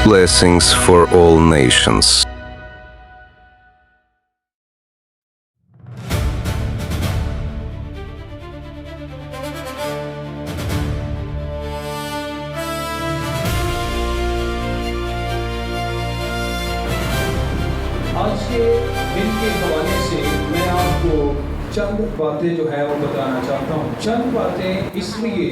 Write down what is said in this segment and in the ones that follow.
blessings for all nations. आज के दिन के हवाले से मैं आपको चंद बातें जो है वो बताना चाहता हूँ। चंद बातें इसलिए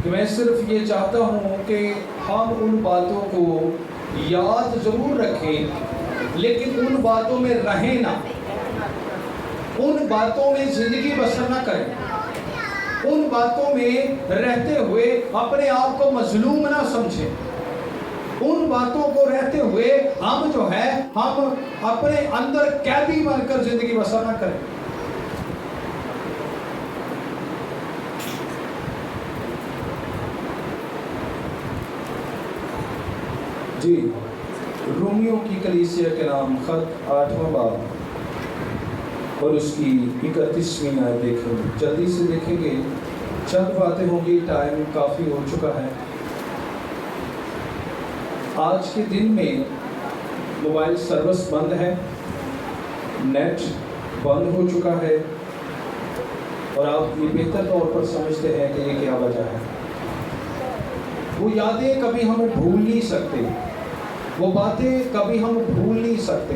कि मैं सिर्फ ये चाहता हूँ कि हम उन बातों को याद ज़रूर रखें, लेकिन उन बातों में रहें ना, उन बातों में ज़िंदगी बसर ना करें, उन बातों में रहते हुए अपने आप को मजलूम ना समझें, उन बातों को रहते हुए हम जो है हम अपने अंदर कैदी बनकर जिंदगी बसर ना करें। जी, रोमियो की कलीसिया के नाम खत 8वां बाब और उसकी 31वीं आयत देखेंगे। जल्दी से देखेंगे, चंद बातें होंगी, टाइम काफ़ी हो चुका है। आज के दिन में मोबाइल सर्विस बंद है, नेट बंद हो चुका है और आप ये बेहतर तौर पर समझते हैं कि ये क्या वजह है। वो यादें कभी हम भूल नहीं सकते, वो बातें कभी हम भूल नहीं सकते,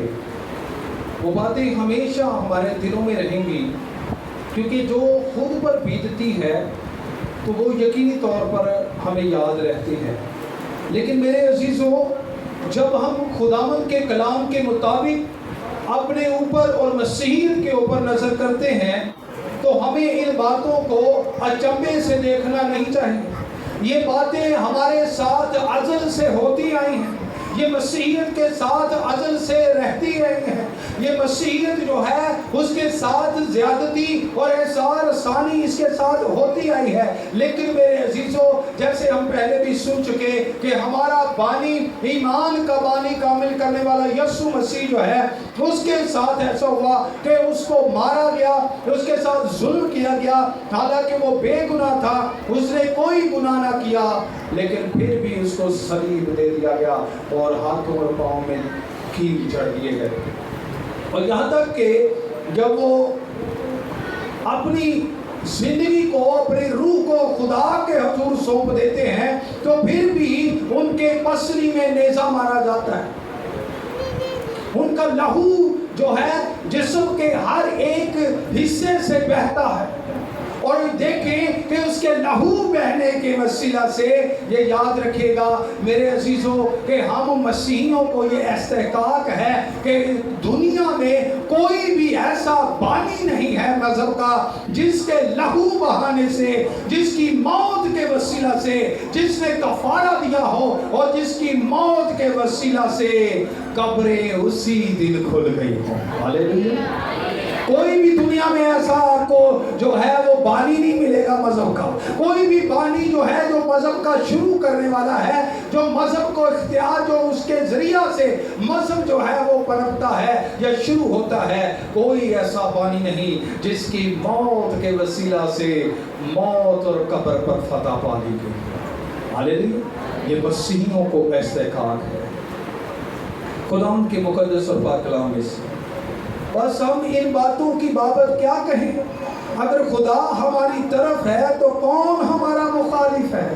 वो बातें हमेशा हमारे दिलों में रहेंगी, क्योंकि जो खुद पर बीतती है तो वो यकीनी तौर पर हमें याद रहती है। लेकिन मेरे अजीज़ों, जब हम खुदावंद के कलाम के मुताबिक अपने ऊपर और मसीहियत के ऊपर नज़र करते हैं तो हमें इन बातों को अचंभे से देखना नहीं चाहिए। ये बातें हमारे साथ अज़ल से होती आई हैं, ये मसीहियत के साथ अज़ल से रहती रही है। ये मसीहियत जो है उसके साथ ज़्यादती और एहसान आसानी इसके साथ होती आई है। लेकिन मेरे अजीज़ों, जैसे हम पहले भी सुन चुके कि हमारा बानी, ईमान का बानी कामिल करने वाला यीशु मसीह जो है उसके साथ ऐसा हुआ कि उसको मारा गया, उसके साथ जुल्म किया गया, हालांकि वो बेगुनाह था, उसने कोई गुनाह ना किया, लेकिन फिर भी उसको सलीब दे दिया गया और हाथों और पाँव में कील चढ़ दिए गए। और यहाँ तक कि जब वो अपनी जिंदगी को, अपनी रूह को खुदा के हुजूर सौंप देते हैं तो फिर भी उनके पसली में नेज़ा मारा जाता है। उनका लहू जो है जिस्म के हर एक हिस्से से बहता है और देखें कि उसके लहू बहने के वसीला से ये याद रखिएगा मेरे अजीज़ों कि हम मसीहियों को ये इस्तेहकाक है कि दुनिया में कोई भी ऐसा बानी नहीं है मज़हब का जिसके लहू बहाने से, जिसकी मौत के वसीला से, जिसने कफारा दिया हो और जिसकी मौत के वसीला से कब्रें उसी दिन खुल गई हो। हालेलुया। कोई भी दुनिया में ऐसा आपको जो है वो बानी नहीं मिलेगा मजहब का। कोई भी बानी जो है जो मजहब का शुरू करने वाला है, जो मजहब को इख्तियार, जो उसके जरिया से मजहब जो है वो पनपता है या शुरू होता है, कोई ऐसा बानी नहीं जिसकी मौत के वसीला से मौत और कब्र पर फतह पा ली गई। हालेलुया। ये मसीहियों को इस्तेहकाक है खुदावंद के मुकद्दस और पाक कलाम में से। बस हम इन बातों की बाबत क्या कहें? अगर खुदा हमारी तरफ है तो कौन हमारा मुखालिफ है?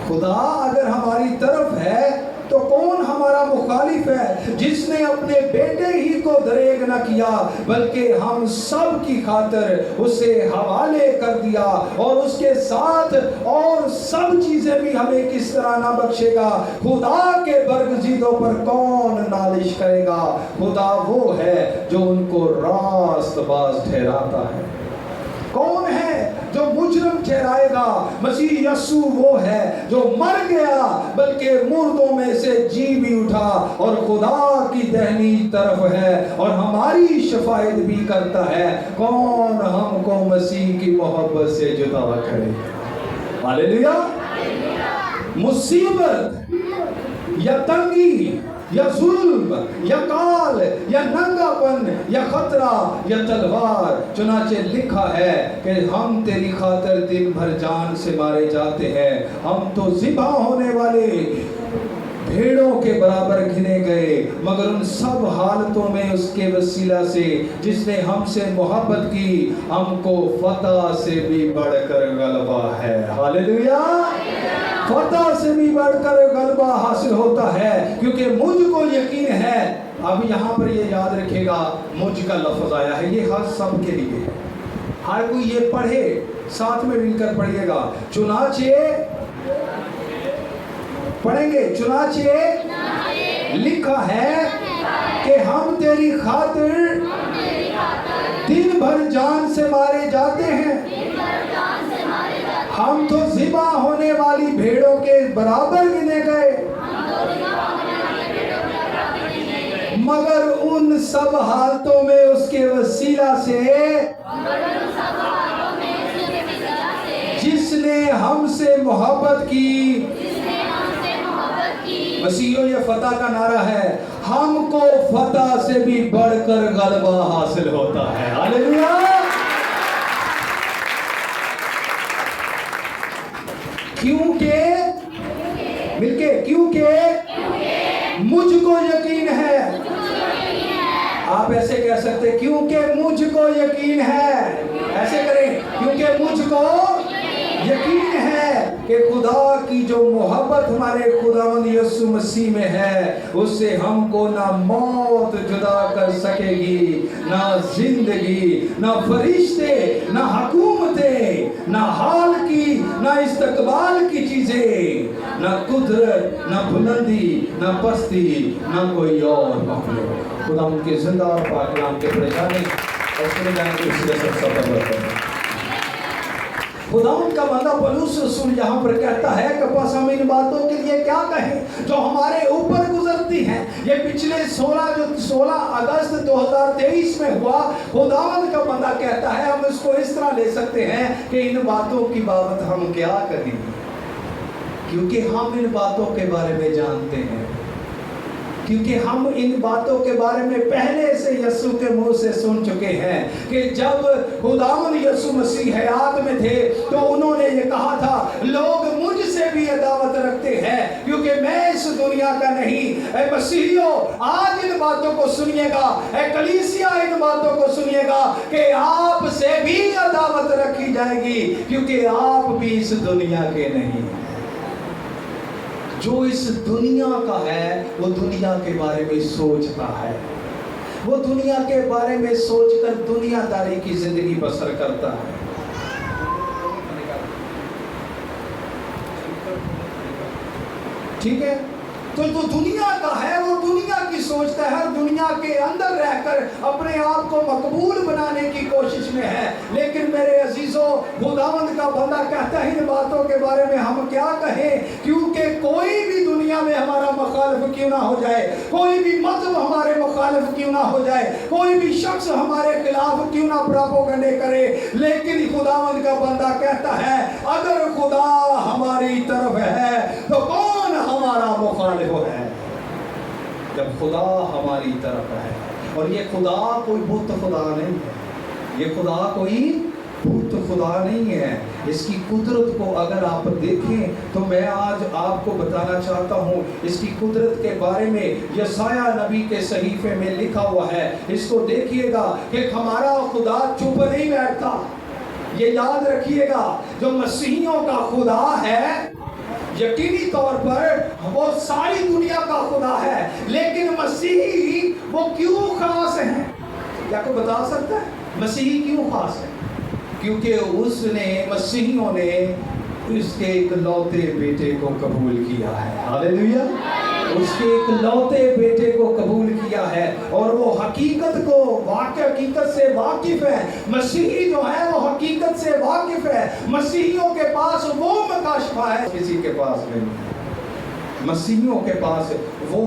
खुदा अगर हमारी तरफ है तो कौन हमारा मुखालिफ है? जिसने अपने बेटे ही को दरेग न किया बल्कि हम सब की खातिर उसे हवाले कर दिया और उसके साथ और सब चीजें भी हमें किस तरह ना बख्शेगा। खुदा के बरगज़ीदों पर कौन नालिश करेगा? खुदा वो है जो उनको रास्तबाज ठहराता है। कौन है जो मुजरम ठहराएगा? मसीह यीशु वो है जो मर गया बल्कि मुर्दों में से जी भी उठा और खुदा की दाहिनी तरफ है और हमारी शफायत भी करता है। कौन हमको मसीह की मोहब्बत से जुदा करे? हालेलुया। मुसीबत या तंगी या जुल्म या काल या नंगापन या खतरा या तलवार, चुनाचे लिखा है कि हम तेरी खातिर दिन भर जान से मारे जाते हैं, हम तो ज़िबा होने वाले भेड़ों के बराबर गिने गए, मगर उन सब हालतों में उसके वसीला से जिसने हमसे मोहब्बत की, हमको फतह से भी बढ़कर गलबा है। हालेलुया। फतह से भी बढ़कर गलबा हासिल होता है, क्योंकि मुझको यकीन है। अब यहाँ पर ये याद रखेगा, मुझ का लफ्ज आया है, ये हर सब के लिए है। हर कोई ये पढ़े, साथ में मिलकर पढ़िएगा। चुनाचे पढ़ेंगे, चुनाचे लिखा है कि हम तेरी खातिर दिन भर जान से मारे जाते हैं, हम तो ज़िबा होने वाली भेड़ों के बराबर गिने गए, मगर उन सब हालतों में उसके वसीला से जिसने हमसे मोहब्बत की। मसीहियों, ये फतह का नारा है, हमको फतह से भी बढ़कर गलबा हासिल होता है। हालेलुया। क्योंकि मिलके, क्योंकि मुझको यकीन है। आप ऐसे कह सकते, क्योंकि मुझको यकीन है। ऐसे करें, क्योंकि मुझको यकीन है कि खुदा की जो मोहब्बत हमारे खुदावंद यीशु मसीह में है, उससे हमको ना मौत जुदा कर सकेगी, ना जिंदगी, ना फरिश्ते, ना हुकूमतें, ना हाल की, ना इस्तकबाल की चीजें, ना कुदरत, ना बुलंदी, ना पस्ती, ना कोई और मखलूक। खुदा उनके जिंदा और पाक नाम के परेशानी और सुने जाने के इसलिए सब सफल होते हैं। खुदा उनका बंदा पौलुस रसूल यहाँ पर कहता है कि बस हम इन बातों के लिए क्या कहें जो हमारे ऊपर गुजरती हैं। ये पिछले 16 अगस्त 2023 में हुआ। खुदावंद का बंदा कहता है, हम इसको इस तरह ले सकते हैं कि इन बातों की बाबत हम क्या करें, क्योंकि हम इन बातों के बारे में जानते हैं, क्योंकि हम इन बातों के बारे में पहले से यीशु के मुंह से सुन चुके हैं कि जब खुदावंद यीशु मसीह हयात में थे तो उन्होंने ये कहा था, लोग मुझसे भी अदावत रखते हैं क्योंकि मैं इस दुनिया का नहीं। ऐ मसीहियों, आज इन बातों को सुनिएगा, ऐ कलीसिया इन बातों को सुनिएगा कि आपसे भी अदावत रखी जाएगी, क्योंकि आप भी इस दुनिया के नहीं। जो इस दुनिया का है वो दुनिया के बारे में सोचता है, वो दुनिया के बारे में सोचकर दुनियादारी की जिंदगी बसर करता है। ठीक है, तो जो दुनिया का है वो दुनिया की सोचता है, दुनिया के अंदर रहकर अपने आप को मकबूल बनाने की कोशिश में है। लेकिन मेरे अजीजों, खुदावंद का बंदा कहता है, इन बातों के बारे में हम क्या कहें, क्योंकि कोई भी दुनिया में हमारा मुखालिफ क्यों ना हो जाए, कोई भी मजहब हमारे मुखालिफ क्यों ना हो जाए, कोई भी शख्स हमारे खिलाफ क्यों ना प्रोपेगेंडा करे, लेकिन खुदावंद का बंदा कहता है, अगर खुदा हमारी तरफ है तो कौन हमारा मुखालिफ है। जब खुदा हमारी तरफ है, और ये खुदा कोई बुत खुदा नहीं है, ये खुदा कोई बुत खुदा नहीं है। इसकी कुदरत को अगर आप देखें तो मैं आज आपको बताना चाहता हूँ, इसकी कुदरत के बारे में यशाया नबी के सहीफे में लिखा हुआ है। इसको देखिएगा कि हमारा खुदा चुप नहीं बैठता। ये याद रखिएगा, जो मसीहियों का खुदा है यकीनी तौर पर वो सारी दुनिया का खुदा है, लेकिन मसीही वो क्यों खास है? क्या कोई बता सकता है मसीही क्यों खास है? क्योंकि उसने, मसीहियों ने उसके इकलौते बेटे को कबूल किया है। हालेलुया। उसके इकलौते बेटे को कबूल किया है, और वो हकीकत को, वाक़ई हकीकत से वाकिफ है। मसीही जो है वो हकीकत से वाकिफ है। मसीहियों के पास वो मकाशफा है, किसी के पास नहीं है। मसीहियों के पास वो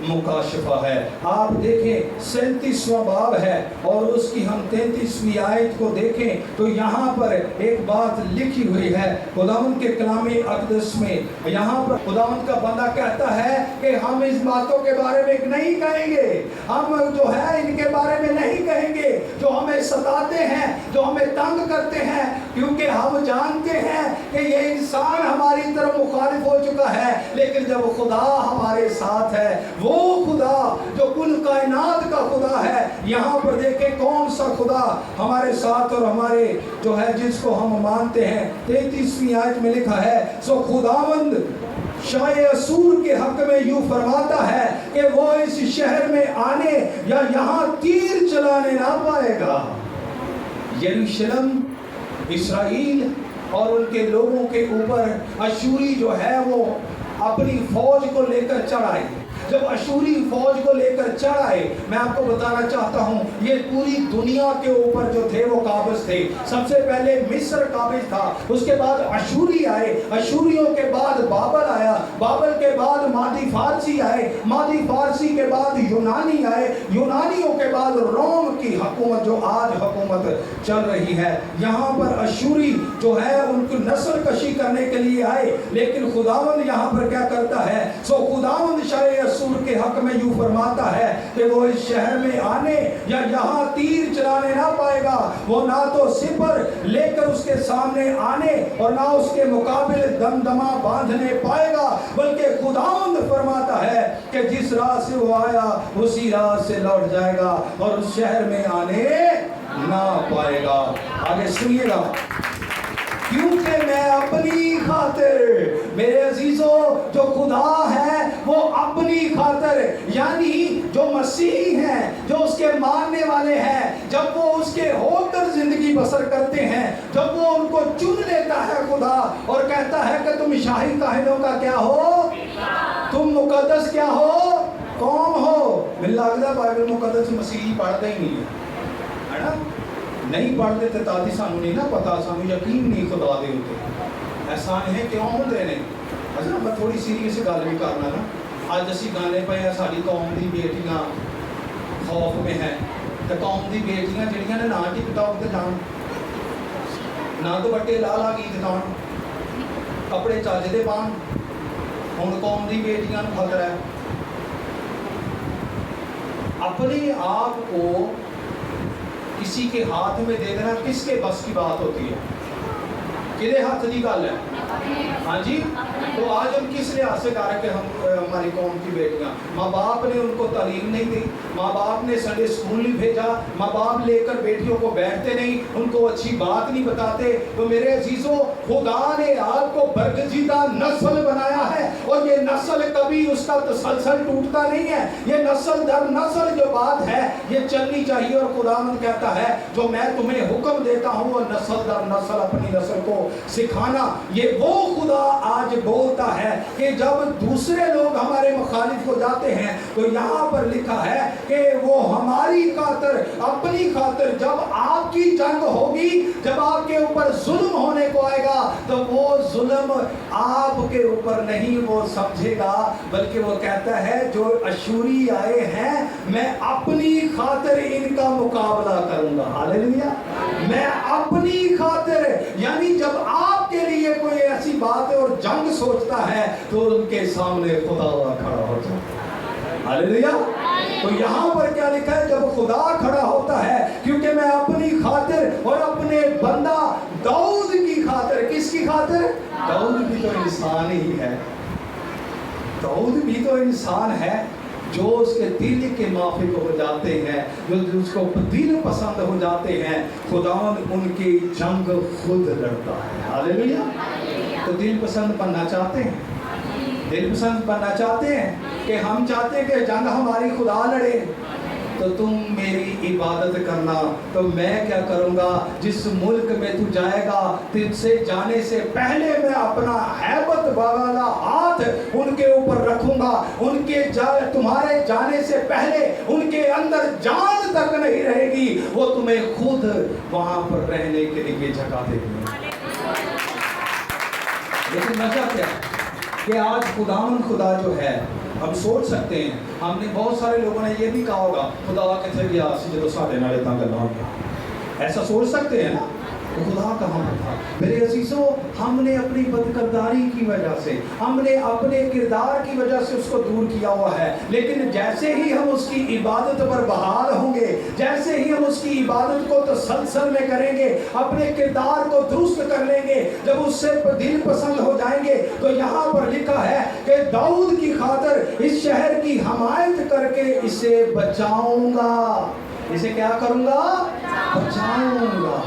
मुकाशफा है। आप देखें 37वां बाब है और उसकी हम 33वीं आयत को देखें तो यहाँ पर एक बात लिखी हुई है खुदावंद के कलामी अक़दस में। यहाँ पर खुदावंद का बंदा कहता है कि हम इस बातों के बारे में नहीं कहेंगे, हम जो है इनके बारे में नहीं कहेंगे जो हमें सताते हैं, जो हमें तंग करते हैं, क्योंकि हम जानते हैं कि ये इंसान हमारी तरफ मुखालिफ हो चुका है। लेकिन जब खुदा हमारे साथ है, वो खुदा जो कुल कायनात का खुदा है, यहाँ पर देखें कौन सा खुदा हमारे साथ और हमारे जो है जिसको हम मानते हैं। 33वीं आयत में लिखा है, सो खुदावंद शाये असूर के हक में यूं फरमाता है कि वो इस शहर में आने या यहाँ तीर चलाने ना पाएगा। यरूशलेम, इस्राएल और उनके लोगों के ऊपर अशूरी जो है वो अपनी फौज को लेकर चढ़ आए। जब अशूरी फौज को लेकर चढ़ आए, मैं आपको बताना चाहता हूँ ये पूरी दुनिया के ऊपर जो थे वो काबिज थे। सबसे पहले मिस्र काबिज था, उसके बाद अशूरी आए, अशूरियों के बाद बाबल आया, बाबल के बाद मादी फारसी आए, मादी फारसी के बाद यूनानी आए, यूनानियों के बाद रोम की हुकूमत जो आज हुकूमत चल रही है। यहाँ पर अशूरी जो है उनको नस्ल कशी करने के लिए आए, लेकिन खुदावंद यहाँ पर क्या करता है, सो खुदावंद शाये असूर के हक में यूं फरमाता है कि वो इस शहर में आने या यहाँ तीर चलाने ना पाएगा। वो ना तो सिपर लेकर उसके सामने आने और ना उसके मुकाबले दमदमा बांधने पाएगा, बल्कि खुदावंद फरमाता है कि जिस राह से वो आया उसी राह से लौट जाएगा और उस शहर में आने ना पाएगा। आगे सुनिएगा, क्योंकि मैं अपनी खातिर, मेरे अजीजों जो खुदा है वो अपनी खातिर, यानी जो मसीही हैं, जो उसके मानने वाले हैं, जब वो उसके होकर जिंदगी बसर करते हैं, जब वो उनको चुन लेता है खुदा और कहता है कि तुम शाही काहिनों का क्या हो, तुम मुकद्दस क्या हो, कौम हो। मुझे लगता है बाइबल मुकद्दस मसीही पढ़ते ही नहीं है ना, नहीं पढ़ते तो तादी सानू नहीं ना पता, सानू यकीन नहीं खुदा दे उत्ते। एहसान है क्यों होंदे ने। अच्छा मैं थोड़ी सीरियस गल भी करना ना, अज असी गाने पे हैं साडी कौम दी बेटियां खौफ में है, तो कौम दी बेटियां जिहड़ियां ने ना टिकटॉक ते जान, ना दुपट्टे ला ला गीत गान, कपड़े चज दे पान, हुण कौम दी बेटियां नूं खतरा है। अपने आप को किसी के हाथ में दे देना किसके बस की बात होती है, किधे हाथ की गल है। हाँ जी, तो आज हम किस लिहाज से कह रहे कि हम हमारी कौम की बेटियां, माँ बाप ने उनको तालीम नहीं दी, माँ बाप ने संडे स्कूल नहीं भेजा, माँ बाप लेकर बेटियों को बैठते नहीं, उनको अच्छी बात नहीं बताते। तो मेरे अजीजों खुदा ने आपको बरगजीदा नस्ल बनाया है और ये नस्ल कभी उसका तसलसल टूटता नहीं है, ये नस्ल दर नस्ल जो बात है ये चलनी चाहिए। और खुदावंद कहता है जो मैं तुम्हें हुक्म देता हूँ वो नस्ल दर नस्ल अपनी नस्ल को सिखाना। ये वो खुदा आज बोलता है कि जब दूसरे लोग हमारे मुखालिफ हो जाते हैं तो यहाँ पर लिखा है कि वो हमारी खातिर, अपनी खातिर, जब आपकी जंग होगी, जब आपके ऊपर जुल्म होने को आएगा तो वो जुल्म आपके ऊपर नहीं वो समझेगा, बल्कि वो कहता है जो अशूरी आए हैं मैं अपनी खातिर इनका मुकाबला करूंगा। हालेलुया, मैं अपनी खातिर, यानी जब आपके लिए कोई ऐसी बात है और जंग सोचता है तो उनके सामने खुदा खड़ा हो जाता है। हालेलुया, तो यहाँ पर क्या लिखा है, जब खुदा खड़ा होता है, क्योंकि मैं अपनी खातिर और अपने बंदा दाऊद की खातिर, किसकी खातिर, दाऊद भी तो इंसान ही है, दाऊद भी तो इंसान है जो उसके दिल के माफिक हो जाते हैं, जो उसको दिल पसंद हो जाते हैं, खुदावंद उनकी जंग खुद लड़ता है। हालेलुया, तो दिल पसंद बनना चाहते हैं, दिल पसंद बनना चाहते हैं कि हम चाहते हैं कि जंग हमारी खुदा लड़े, तो तुम मेरी इबादत करना, तो मैं क्या करूँगा, जिस मुल्क में तू जाएगा तुझसे जाने से पहले मैं अपना हैबत वाला हाथ उनके ऊपर रखूंगा, उनके तुम्हारे जाने से पहले उनके अंदर जान तक नहीं रहेगी, वो तुम्हें खुद वहां पर रहने के लिए जगह देंगे। लेकिन मजा क्या, کہ آج خداوند خدا جو ہے ہم سوچ سکتے ہیں, ہم نے بہت سارے لوگوں نے یہ بھی کہا ہوگا خدا کتنے گیا سی جدو ساڈے نال اتنا گلا ہو گیا, ایسا سوچ سکتے ہیں نا, تو خدا کہاں پر تھا؟ میرے عزیزوں, ہم نے اپنی بدکرداری کی وجہ سے, ہم نے اپنے کردار کی وجہ سے اس کو دور کیا ہوا ہے, لیکن جیسے ہی ہم اس کی عبادت پر بحال ہوں گے, جیسے ہی ہم اس کی عبادت کو تسلسل میں کریں گے, اپنے کردار کو درست کر لیں گے, جب اس سے دل پسند ہو جائیں گے, تو یہاں پر لکھا ہے کہ داؤد کی خاطر اس شہر کی حمایت کر کے اسے بچاؤں گا. اسے کیا کروں گا؟ بچاؤں گا.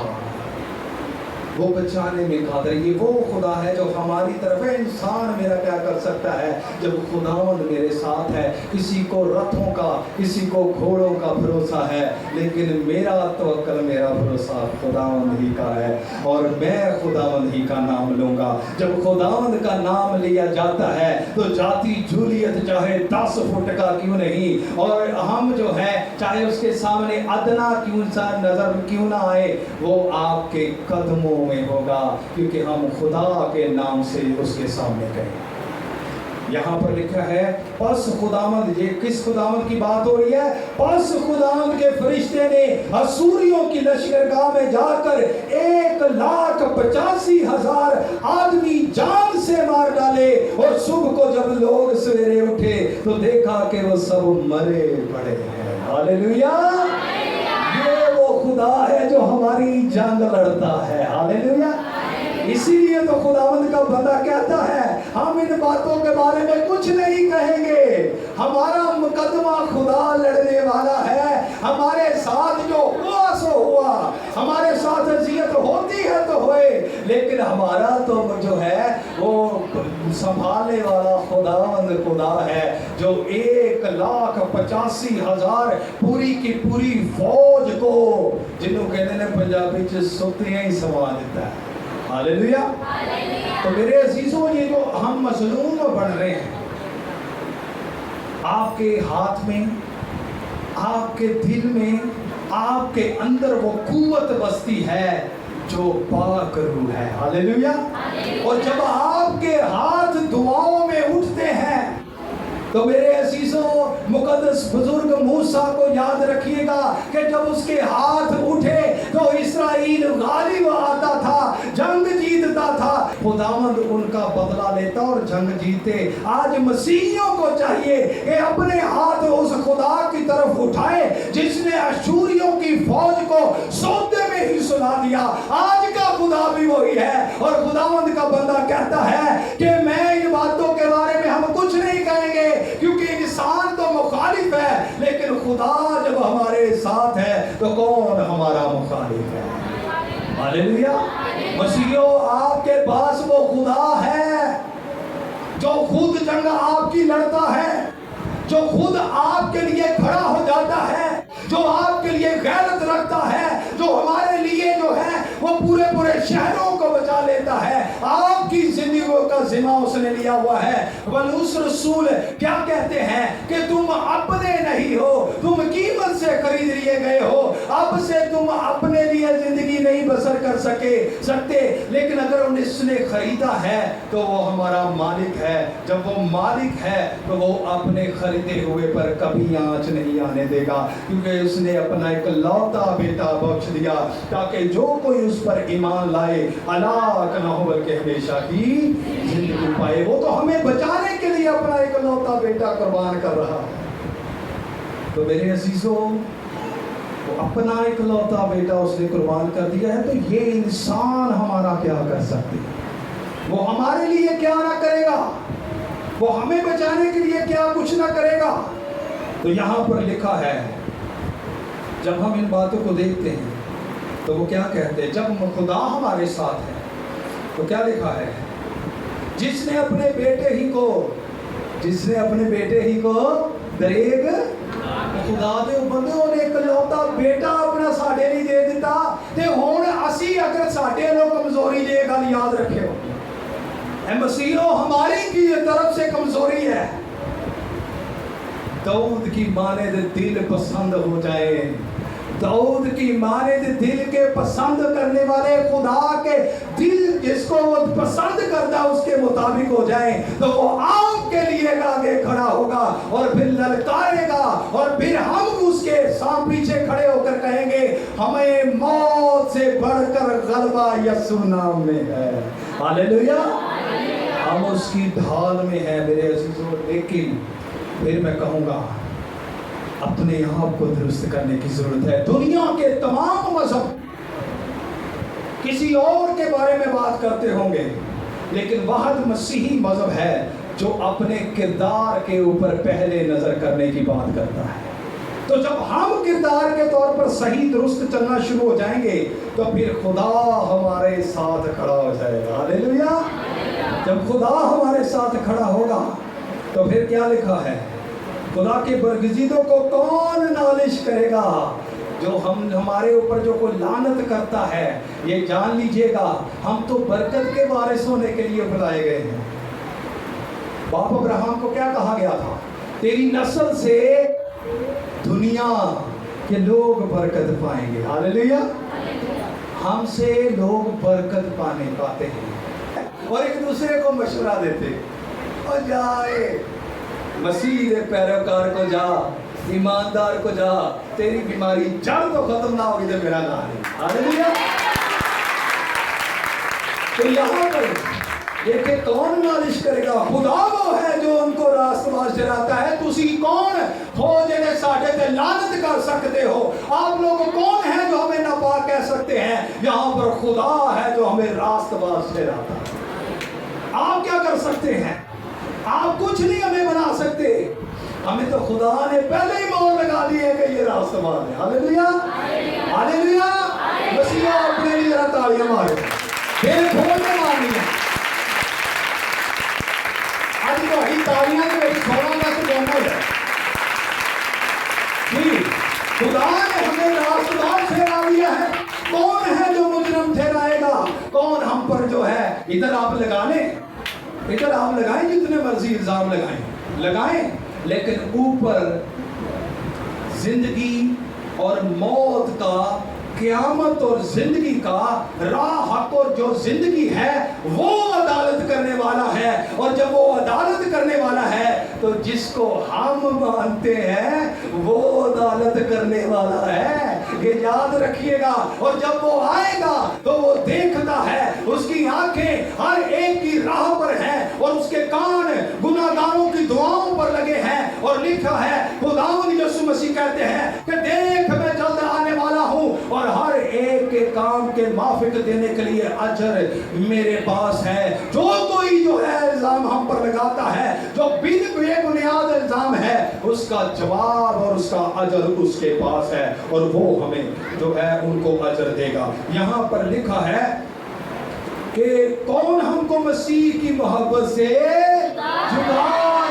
وہ بچانے میں قادر. یہ وہ خدا ہے جو ہماری طرف ہے. انسان میرا کیا کر سکتا ہے جب خداوند میرے ساتھ ہے؟ کسی کو رتھوں کا, کسی کو گھوڑوں کا بھروسہ ہے, لیکن میرا توکل, میرا بھروسہ خداوند ہی کا ہے, اور میں خداوند ہی کا نام لوں گا. جب خداوند کا نام لیا جاتا ہے تو جاتی جولیت چاہے 10 فٹ کا کیوں نہیں, اور ہم جو ہے چاہے اس کے سامنے ادنا کیوں سا نظر کیوں نہ آئے, وہ آپ کے قدموں میں ہوگا, کیونکہ ہم خدا کے نام سے اس کے سامنے گئے. یہاں پر لکھا ہے پس خداوند, یہ کس خداوند کی بات ہو رہی ہے؟ پس خداوند کے فرشتے نے اسوریوں کی لشکرگاہ میں جا کر 1,85,000 آدمی جان سے مار ڈالے, اور صبح کو جب لوگ سویرے اٹھے تو دیکھا کہ وہ سب مرے پڑے ہیں. ہاللیلویا. یہ وہ خدا ہے جو ہماری جنگ لڑتا ہے. ہاللیلویا. اسی لیے تو خداوند کا بندہ کہتا ہے ہم ان باتوں کے بارے میں کچھ نہیں کہیں گے, ہمارا مقدمہ خدا لڑنے والا ہے. ہمارے ساتھ جو ہوا سو ہوا, ہمارے ساتھ اذیت ہوتی ہے تو ہوئے, لیکن ہمارا تو جو ہے وہ سنبھالنے والا خداوند خدا ہے جو 1,85,000 پوری کی پوری فوج کو, جنہوں کہتے ہیں پنجابی چ ستیاں ہی سما دیتا ہے. ہاللیلویا. تو میرے عزیزوں, یہ جو ہم مظلوم بن رہے ہیں, آپ کے ہاتھ میں, آپ کے دل میں, آپ کے اندر وہ قوت بستی ہے جو پاک روح ہے. ہاللیلویا. اور جب آپ کے ہاتھ دعاؤں میں اٹھتے ہیں تو میرے عزیزوں, مقدس بزرگ موسیٰ کو یاد رکھیے گا کہ جب اس کے ہاتھ اٹھے تو اسرائیل غالب آتا تھا, جنگ جیتتا تھا. خداوند ان کا بدلہ لیتا اور جنگ جیتے. آج مسیحیوں کو چاہیے کہ اپنے ہاتھ اس خدا کی طرف اٹھائے جس نے اشوریوں کی فوج کو سودے میں ہی سلا دیا. آج کا خدا بھی وہی ہے, اور خداوند کا بندہ کہتا ہے کہ میں ان باتوں کے بارے میں ہم کچھ نہیں کہیں گے, کیونکہ انسان تو مخالف ہے, لیکن خدا جب ہمارے ساتھ ہے تو کون ہمارا مخالف ہے؟ ہاللیلویا. مسیحیوں, آپ کے پاس وہ خدا ہے جو خود جنگ آپ کی لڑتا ہے, جو خود آپ کے لیے کھڑا ہو جاتا ہے, جو آپ کے لیے غیرت رکھتا ہے, جو ہمارے لیے جو ہے وہ پورے پورے شہروں کو بچا لیتا ہے. آپ کی زندگیوں کا ذمہ اس نے لیا ہوا ہے. پولس رسول کیا کہتے ہیں کہ تم اپنے نہیں ہو, تم قیمت سے خرید لیے گئے ہو. اب سے تم اپنے لیے زندگی نہیں بسر کر سکتے, لیکن اگر اس نے خریدا ہے تو وہ ہمارا مالک ہے. جب وہ مالک ہے تو وہ اپنے خریدے ہوئے پر کبھی آنچ نہیں آنے دے گا, کیونکہ اس نے اپنا ایک لوتا بیٹا بخش دیا تاکہ جو کوئی اس پر ایمان لائے ہلاک نہ ہو بلکہ ہمیشہ کی زندگی پائے. وہ تو ہمیں بچانے کے لیے اپنا ایک لوتا بیٹا قربان کر رہا ہے. تو میرے عزیزوں, وہ اپنا ایک لوتا بیٹا اس نے قربان کر دیا ہے, تو یہ انسان ہمارا کیا کر سکتے ہیں؟ وہ ہمارے لیے کیا نہ کرے گا, وہ ہمیں بچانے کے لیے کیا کچھ نہ کرے گا. تو یہاں پر لکھا ہے, جب ہم ان باتوں کو دیکھتے ہیں تو وہ کیا کہتے ہیں, جب خدا ہمارے ساتھ ہے تو کیا لکھا ہے, جس نے اپنے بیٹے ہی کو دریگ خدا دے بندوں نے ایک لوتا بیٹا اپنا ساڈے لیے دے دیتا. تے ہن اسی اگر ساڈے لوگ کمزوری دے گل یاد رکھیو, اے مسیحوں, ہماری کی طرف سے کمزوری ہے. داؤد کی مانے دے دل پسند ہو جائے, داؤد کی مانے دے دل کے پسند کرنے والے خدا کے دل जिसको वो पसंद करता है उसके मुताबिक हो जाए, तो वो आपके लिए आगे खड़ा होगा और फिर ललकारेगा, और फिर हम उसके साथ पीछे खड़े होकर कहेंगे हमें मौत से बढ़कर गलबा यीशु नाम में है। हालेलुया, हम उसकी ढाल में है मेरे अजीजों। लेकिन फिर मैं कहूँगा अपने आप को दुरुस्त करने की जरूरत है। दुनिया के तमाम मजहब किसी और के बारे में बात करते होंगे, लेकिन वाहिद मसीही मजहब है जो अपने किरदार के ऊपर पहले नजर करने की बात करता है। तो जब हम किरदार के तौर पर सही दुरुस्त चलना शुरू हो जाएंगे तो फिर खुदा हमारे साथ खड़ा हो जाएगा। हालेलुया, जब खुदा हमारे साथ खड़ा होगा तो फिर क्या लिखा है, खुदा के बरगजीदों को कौन नालिश करेगा। जो हमारे ऊपर जो कोई लानत करता है, ये जान लीजिएगा हम तो बरकत के वारिस होने के लिए बुलाए गए हैं। बाप अब्राहम को क्या कहा गया था, तेरी नस्ल से दुनिया के लोग बरकत पाएंगे। हालेलुया, हमसे लोग बरकत पाते हैं और एक दूसरे को मशवरा देते और जाए मसीह के पैरोकार को जा, ईमानदार को जा, तेरी बीमारी जड़ तो खत्म ना होगी तो मेरा नाम है। हालेलुया, तो यहाँ पर देखिए कौन नालिश करेगा, खुदा वो है जो उनको रास्तबाज चलाता है। तुसी कौन हो जिन्हें साढ़े ते लानत कर सकते हो, आप लोग कौन है जो हमें नापाक कह सकते हैं। यहाँ पर खुदा है जो हमें रास्तबाज चलाता है। आप क्या कर सकते हैं, आप कुछ नहीं हमें बना सकते, हमें तो खुदा ने पहले ही मोहर लगा दी है कि ये रास्तबाज है। हालेलुया, हालेलुया, मसीहा अपने लिए जरा तालियां मारे, फिर बोलने मारनी है। आज वही तालियां तो एक सोना का तो जंगल है जी। खुदा ने हमें रास्तबाज ठहरा दिया है। कौन है जो मुजरम ठहराएगा, कौन हम पर जो है, इधर आप इधर आप लगाएं जितने मर्जी इल्जाम लगाएं, लेकिन ऊपर जिंदगी और मौत का, क़यामत और जिंदगी का राह हक और जो जिंदगी है वो अदालत करने वाला है। और जब वो अदालत करने वाला है तो जिसको हम मानते हैं वो अदालत करने वाला है, ये याद रखिएगा। और जब वो आएगा तो वो देखता है, उसकी आंखें हर एक की राह पर हैं और उसके कान गुनाहगारों की दुआओं पर लगे हैं। और लिखा है, खुदावंद यीशु मसीह कहते हैं कि देख मैं जल्द आने वाला हूं और हर एक के काम के माफिक देने के लिए अजर मेरे पास है। जो कोई जो है इल्जाम हम पर लगाता है, जो बिन बेबुनियाद इल्जाम है, उसका जवाब और उसका अजर उसके पास है और वो हमें जो है उनको अजर देगा। यहाँ पर लिखा है कि कौन हमको मसीह की मोहब्बत से जुदा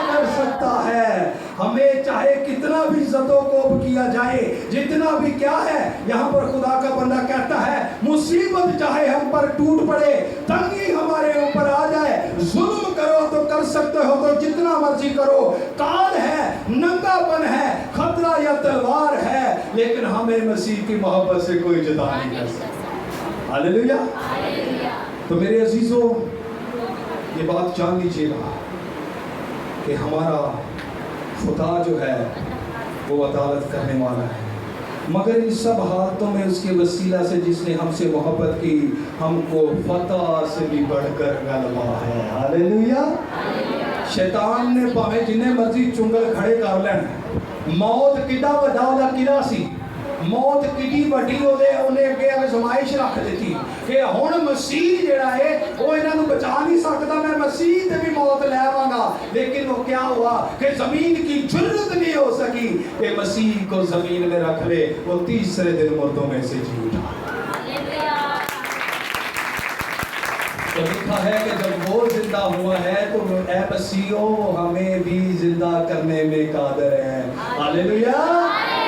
कर सकता है। हमें चाहे कितना भी ज़तोकोब किया जाए, जितना भी क्या है, यहाँ पर खुदा का बंदा कहता है मुसीबत चाहे हम पर टूट पड़े, तंगी हमारे ऊपर आ जाए, जुल्म करो तो कर सकते हो तो जितना मर्जी करो, काल है, नंगापन है, खतरा या तलवार है, लेकिन हमें मसीह की मोहब्बत से कोई जुदा नहीं कर सकता। हालेलुया। तो मेरे अजीजों ये बात जान लीजिएगा कि हमारा खुदा जो है वो अदालत करने वाला है, मगर इन सब हालतों में उसके वसीला से जिसने हमसे मोहब्बत की, हमको फतह से भी बढ़कर गलबा है। हालेलुया। शैतान ने भावें जिन्हें मर्जी चुंगल खड़े कर लेना, मौत किदा वड्डा दा किला सी, मौत किडी वड्डी उन्हें अगे आजमाइश रख दी कि हुण मसीह जिहड़ा है वो इन्हां नूं बचा नहीं सकता, मैं मसीह ते भी मौत ले आवांगा। लेकिन वो क्या हुआ कि जमीन की जुर्रत नहीं हो सकी कि मसीह को जमीन में रख ले, वो तीसरे दिन मुर्दों में से जी उठा। तो लिखा है कि जब वो जिंदा हुआ है तो ए मसीहो हमें भी जिंदा करने में कादर है। हालेलुया।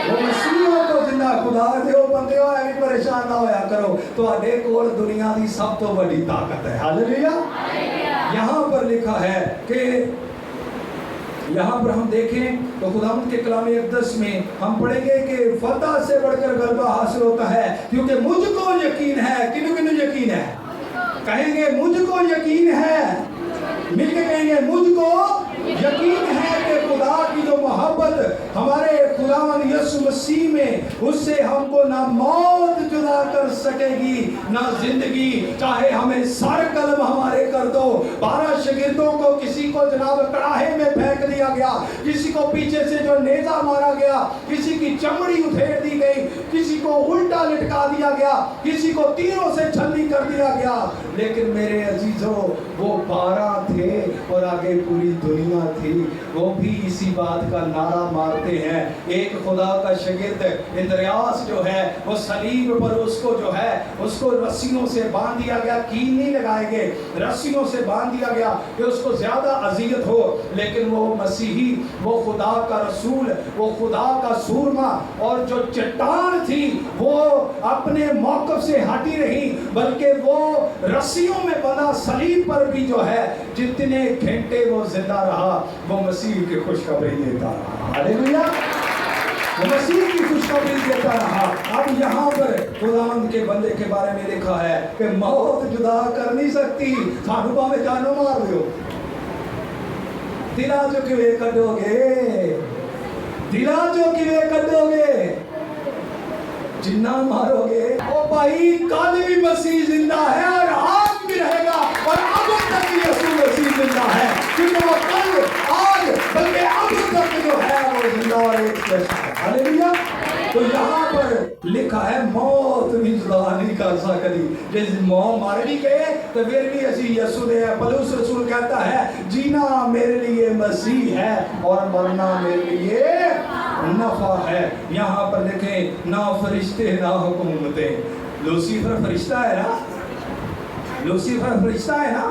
वो मसीहों को जिंदा खुदा दे बंदे हो ऐ परेशान ना होया करो, तुहाडे कोल दुनिया की सब तो बड़ी ताकत है। हालेलुया। यहाँ पर लिखा है कि यहाँ पर हम देखें तो खुदावंद के कलाम अक़दस में हम पढ़ेंगे कि फतह से बढ़कर गलबा हासिल होता है, क्योंकि मुझको यकीन है। किन्हू किन्हू यकीन है? कहेंगे मुझको यकीन है, मिलके कहेंगे मुझको यकीन है कि खुदा की जो मोहब्बत हमारे खुदावंद यीशु मसीह में, उससे हमको ना मौत जुदा कर सकेगी ना जिंदगी। चाहे हमें सर कलम हमारे कर दो। 12 शागिर्दों को किसी को जनाब कड़ाहे में फेंक दिया गया, किसी को पीछे से जो नेजा मारा गया, किसी की चमड़ी उधेड़ दी गई, किसी को उल्टा लटका दिया गया, किसी को तीरों से छल्ली कर दिया गया। लेकिन मेरे अजीजों, वो 12 थे और आगे पूरी दुनिया थी, वो भी इसी बात का नारा मारते हैं। एक खुदा का शागिर्द इंद्रियास जो है, वो सलीब पर उसको जो है, उसको रस्सियों से बांध दिया गया, कील नहीं लगाए गए, रस्सियों से बांध दिया गया कि उसको ज्यादा अजियत हो। लेकिन वो मसीही, वो खुदा का रसूल, वो खुदा का सूरमा, और जो चट्टान थी वो अपने मौक़िफ़ से हटी रही, बल्कि वो रस्सियों में बंधा सलीब पर भी जो है जितने घंटे वो जिंदा रहा, वो मसीह की खुशखबरी देता रहा। हालेलुया, वो मसीह की खुशखबरी देता रहा। अब यहाँ पर खुदावंद के बंदे के बारे में लिखा है कि मौत जुदा कर नहीं सकती, सानू भावें जानो मार दो, दिला जो किवे कढोगे, दिला जो किवे कढोगे, जिन्ना मारोगे। ओ भाई, कल भी मसीह जिंदा है और आज भी रहेगा, और अब तक यीशु मसीह जिंदा है, क्योंकि वो कल, आज, बल्कि अब तक जो है वो जिंदा और एक जैसा है। हालेलुया। तो यहाँ पर लिखा है मौत भी जुदा नहीं कर सकती। जिस मौत मारे नहीं गए तो फिर भी असी यीशु ने, पौलुस रसूल कहता है जीना मेरे लिए मसीह है और मरना मेरे लिए नफा है। यहाँ पर देखें, ना फरिश्ते ना हुकूमतें। लूसीफर फरिश्ता है ना, लूसीफर फरिश्ता है ना,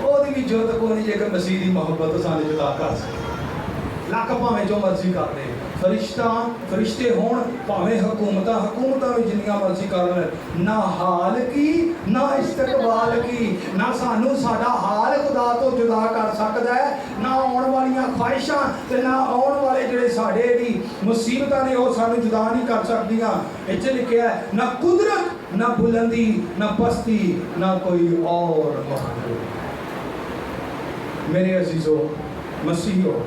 ओदी भी जोत को नहीं जेकर मसीह दी मोहब्बत साने जुदा कर सके। लख भावें जो मर्जी कर दे, फरिश्ते होण भावें हुकूमतां भी जिन्नियां मर्जी कर, ना हाल की ना इस्तकबाल की, ना सानू साडा हाल खुदा तो जुदा कर सकदा है, ना आउण वालियां ख्वाहिशां ते ना आउण वाले जिहड़े साडे दी मुसीबतां ने, वो सानू जुदा नहीं कर सकदियां। इत्थे लिखिआ है ना कुदरत, ना बुलंदी, ना पस्ती, ना कोई और मखलूक। मेरे अजीजों, मसीहियों,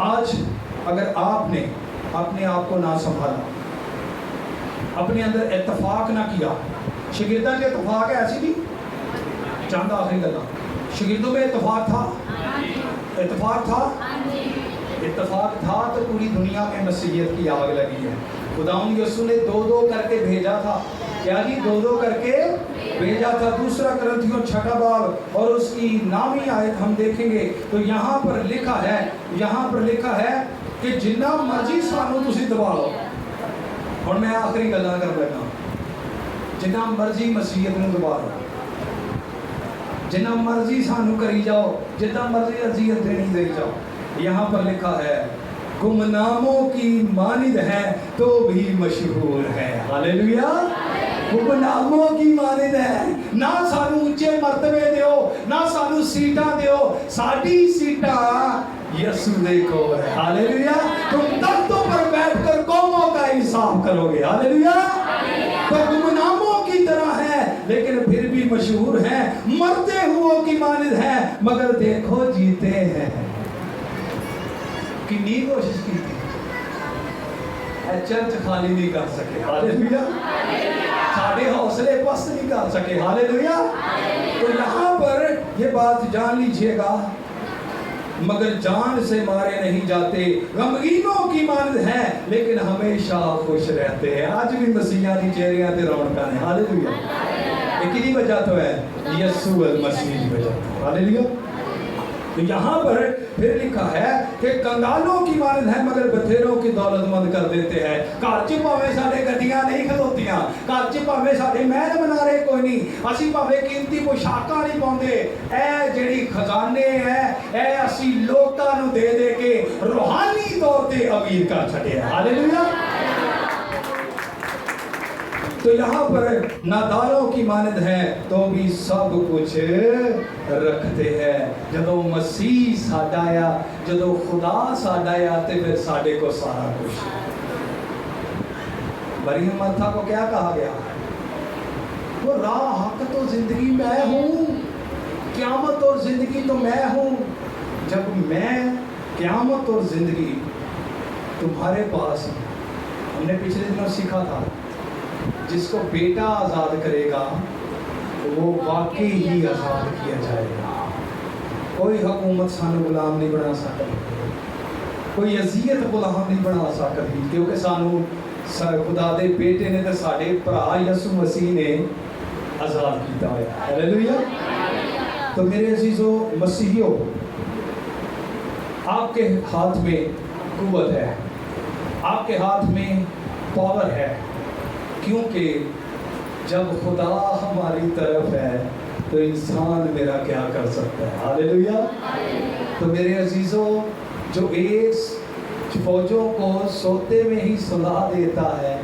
आज अगर आपने अपने आप को ना संभाला, अपने अंदर इत्तफाक ना किया, शागिर्दां के इत्तफाक है ऐसी भी चंद आखिरी गल्लां, शागिर्दों में इत्तफाक था, इत्तफाक था, इत्तफाक था तो पूरी दुनिया में मसीहियत की आग लगी है। खुदावंद यीशु ने 2-2 करके भेजा था। क्या जी? 2-2 करके भेजा था। 2 कुरिन्थियों 6 बाब और उसकी 9वीं आयत हम देखेंगे तो यहाँ पर लिखा है, यहाँ पर लिखा है कि जिन्ना मर्जी सानू तुसी दबा लो। हुण मैं आखिरी गल्लां कर लगा, जिन्ना मर्जी मसीहत नूं दबा लो, जिन्ना मर्जी सानू करी जाओ, जितना मर्जी अजियत देनी दे जाओ। यहाँ पर लिखा है गुमनामों की मानिद है तो भी मशहूर है। हालेलुया। गुमनामों की मानिद है। ना सानू ऊंचे मर्तबे दियो, ना सानू सीटां दियो, साडी सीटां यीशु दे कोल है। हालेलुया। तुम तख्तों पर बैठकर कौमों का इंसाफ करोगे। हालेलुया। तो गुमनामों की तरह है लेकिन फिर भी मशहूर है, मरते हुओं की मानिद है मगर देखो जीते हैं। कितनी कोशिश की थी, चर्च खाली नहीं कर सके। हालेलुया। साढ़े हौसले पस्त नहीं कर सके। हालेलुया। तो यहाँ पर ये बात जान लीजिएगा, मगर जान से मारे नहीं जाते, गमगीनों की मानद है लेकिन हमेशा खुश रहते हैं। आज भी मसीहा दी चेहरियां ते रौनकां ने। हालेलुया। ये किहदी वजह तो है? यीशु मसीह की वजह। हालेलुया। तो यहाँ पर फिर लिखा है कि कंगालों की मानद है मगर बथेरों की दौलतमंद कर देते हैं। घर च भावें साडे गड्डियां नहीं खलोतियां, घर च भावें साडे महल मनारे कोई नहीं, असी भावें कीमती पोशाकां नहीं पाउंदे, ए जिहड़ी खजाने है ए असी लोकां नूं दे दे के रूहानी तौर ते अमीर कर छड्डिया। हालेलुया। तो यहाँ पर नादारों की मानद है तो भी सब कुछ रखते हैं। जदों मसीह साडा आ, जदों खुदा साडा आ ते फिर साडे को सारा कुछ। मरियम मार्था को क्या कहा गया? वो राह हक तो जिंदगी मैं हूँ, क़यामत और जिंदगी तो मैं हूँ। जब मैं क़यामत और जिंदगी तुम्हारे पास, हमने पिछले दिनों सीखा था, जिसको बेटा आज़ाद करेगा वो वाकई ही आज़ाद किया जाएगा। कोई हुकूमत सानू गुलाम नहीं बना सकती, कोई अजियत गुलाम नहीं बना सकती, क्योंकि सानू खुदा दे बेटे ने तो साडे भरा यसु मसीह ने आज़ाद किया होया। हालेलुया। तो मेरे अजीजों मसीहियों, आपके हाथ में कुव्वत है, आपके हाथ में पावर है, क्योंकि जब खुदा हमारी तरफ है तो इंसान मेरा क्या कर सकता है। हालेलुया। तो मेरे अजीजों, जो एक फौजों को सोते में ही सुला देता है,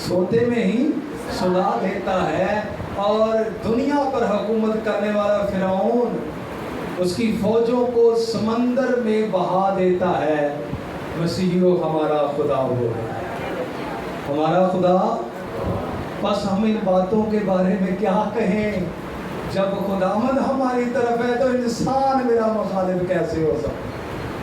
सोते में ही सुला देता है, और दुनिया पर हुकूमत करने वाला फिरौन उसकी फौजों को समंदर में बहा देता है, मसीहियों हमारा खुदा वो है, हमारा खुदा। बस हम इन बातों के बारे में क्या कहें, जब खुदावंद हमारी तरफ है तो इंसान मेरा मुखालिफ कैसे हो सकता।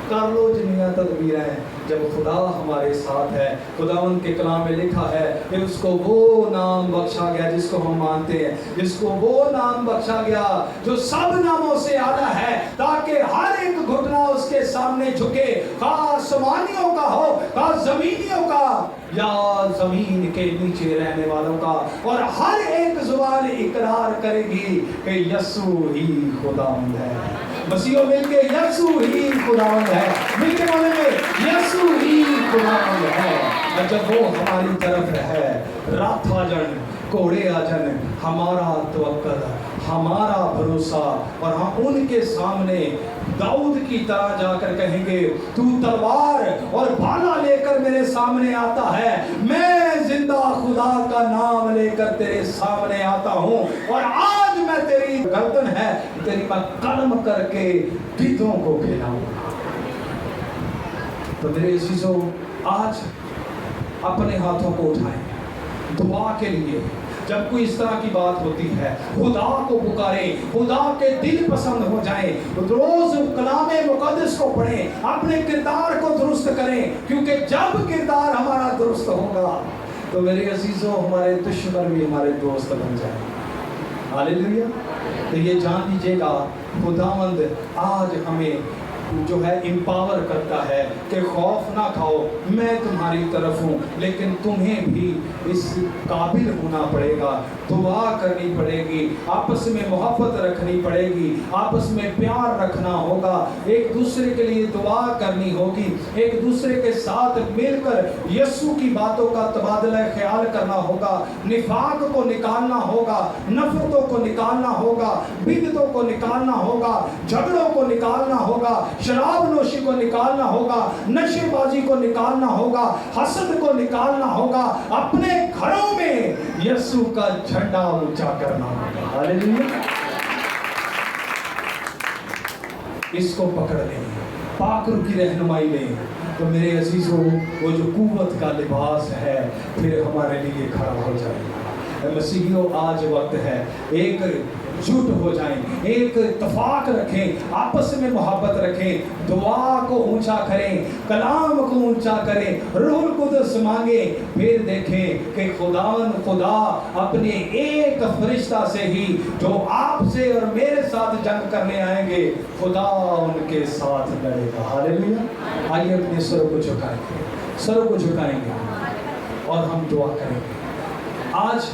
कर लो जिन्नियां तदबीरें, जब खुदा हमारे साथ है। खुदावंद के कलाम में लिखा है कि उसको वो नाम बख्शा गया जिसको हम मानते हैं, जिसको वो नाम बख्शा गया जो सब नामों से आला है, ताकि हर एक घुटना उसके सामने झुके, खा आसमानियों का हो, खा जमीनियों का या जमीन के नीचे रहने वालों का, और हर एक जुबान इकरार करेगी कि यसू ही खुदावंद है। मसीहों मिलके यसू ही खुदावंद है, मिलके बोलेंगे यसू ही खुदावंद है। और जब वो हमारी तरफ है, रात आ जान, कोड़े आ जान, हमारा तवक्कल, हमारा भरोसा, और हम उनके सामने दाऊद की तरह जाकर कहेंगे, तू तलवार और भाला लेकर मेरे सामने आता है, मैं जिंदा खुदा का नाम लेकर तेरे सामने आता हूँ, और आज मैं तेरी गर्दन है तेरी मैं कलम करके गिद्धों को खिलाऊंगा। तो मेरे अजीजों, आज अपने हाथों को उठाएं दुआ के लिए। जब कोई इस तरह की बात होती है, खुदा को पुकारें, खुदा के दिल पसंद हो जाएं, रोज कलामे मुकद्दस को पढ़ें, अपने किरदार को दुरुस्त करें, क्योंकि जब किरदार हमारा दुरुस्त होगा तो मेरे अजीजों हमारे दुश्मन भी हमारे दोस्त बन जाएंगे। हालेलुया। तो ये जान लीजिएगा, खुदावंद आज हमें जो है इंपावर करता है कि खौफ ना खाओ, मैं तुम्हारी तरफ हूँ, लेकिन तुम्हें भी इस काबिल होना पड़ेगा, दुआ करनी पड़ेगी, आपस में मोहब्बत रखनी पड़ेगी, आपस में प्यार रखना होगा, एक दूसरे के लिए दुआ करनी होगी, एक दूसरे के साथ मिलकर यीशु की बातों का तबादला ख्याल करना होगा, निफाक को निकालना होगा, नफरतों को निकालना होगा, बिदतों को निकालना होगा, झगड़ों को निकालना होगा, शराब नोशी को निकालना होगा, नशेबाजी को निकालना होगा, हसद को निकालना होगा, अपने घरों में यीशु का झंडा ऊंचा करना होगा। हालेलुया। इसको पकड़ लें, पाक की रहनुमाई लें, तो मेरे अजीजों वो जो कुव्वत का लिबास है फिर हमारे लिए खड़ा हो जाएगा। मसीहियों, आज वक्त है, एक जुट हो जाएं, एक इत्तेफाक रखें, आपस में मोहब्बत रखें, दुआ को ऊंचा करें, कलाम को ऊंचा करें, रूहुल कुद्स मांगे, फिर देखें कि खुदा अपने एक फरिश्ता से ही जो आपसे और मेरे साथ जंग करने आएंगे, खुदा उनके साथ लड़ेगा। हालेलुया। आइए अपने सर को झुकाएंगे, सर को झुकाएंगे और हम दुआ करेंगे। आज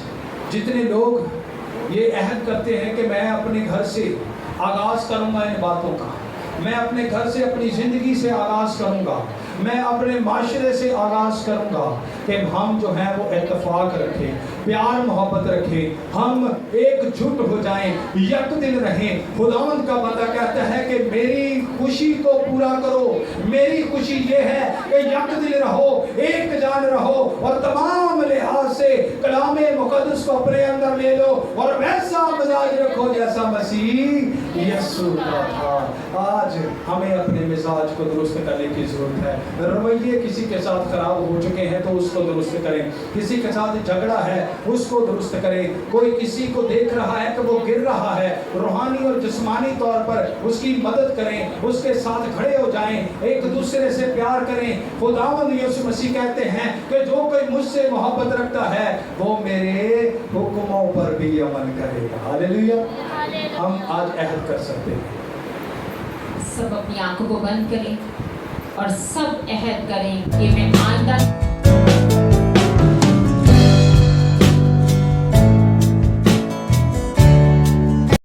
जितने लोग ये अहद करते हैं कि मैं अपने घर से आगाज़ करूंगा इन बातों का, मैं अपने घर से, अपनी ज़िंदगी से आगाज़ करूंगा, मैं अपने माशरे से आगाज़ करूंगा, कि हम जो है वो इत्तेफाक रखें, प्यार मोहब्बत रखें, हम एकजुट हो जाएं, यक दिल रहें। खुदावंद का बंदा कहता है कि मेरी खुशी को पूरा करो, मेरी खुशी ये है कि यक दिल रहो, एक जान रहो, और तमाम लिहाज से कलामे मुकद्दस को अपने अंदर ले लो, और वैसा मिजाज रखो जैसा मसीह यीशु का था। आज हमें अपने मिजाज को दुरुस्त करने की जरूरत है। रवैये किसी के साथ खराब हो चुके हैं तो उसको दुरुस्त करें, किसी के साथ झगड़ा है उसको दुरुस्त करें। कोई किसी को देख रहा है कि वो गिर रहा है, रूहानी और जिस्मानी तौर पर उसकी मदद करें, उसके साथ खड़े हो जाएं, एक दूसरे से प्यार करें। खुदावंद यीशु मसीह कहते हैं कि जो कोई मुझसे मोहब्बत रखता है वो मेरे हुक्मों पर भी अमल करेगा। हालेलुया। हम आज अहद कर सकते हैं। सब अपनी आंखों को बंद करें और सब अहद करें कि मैं आइंदा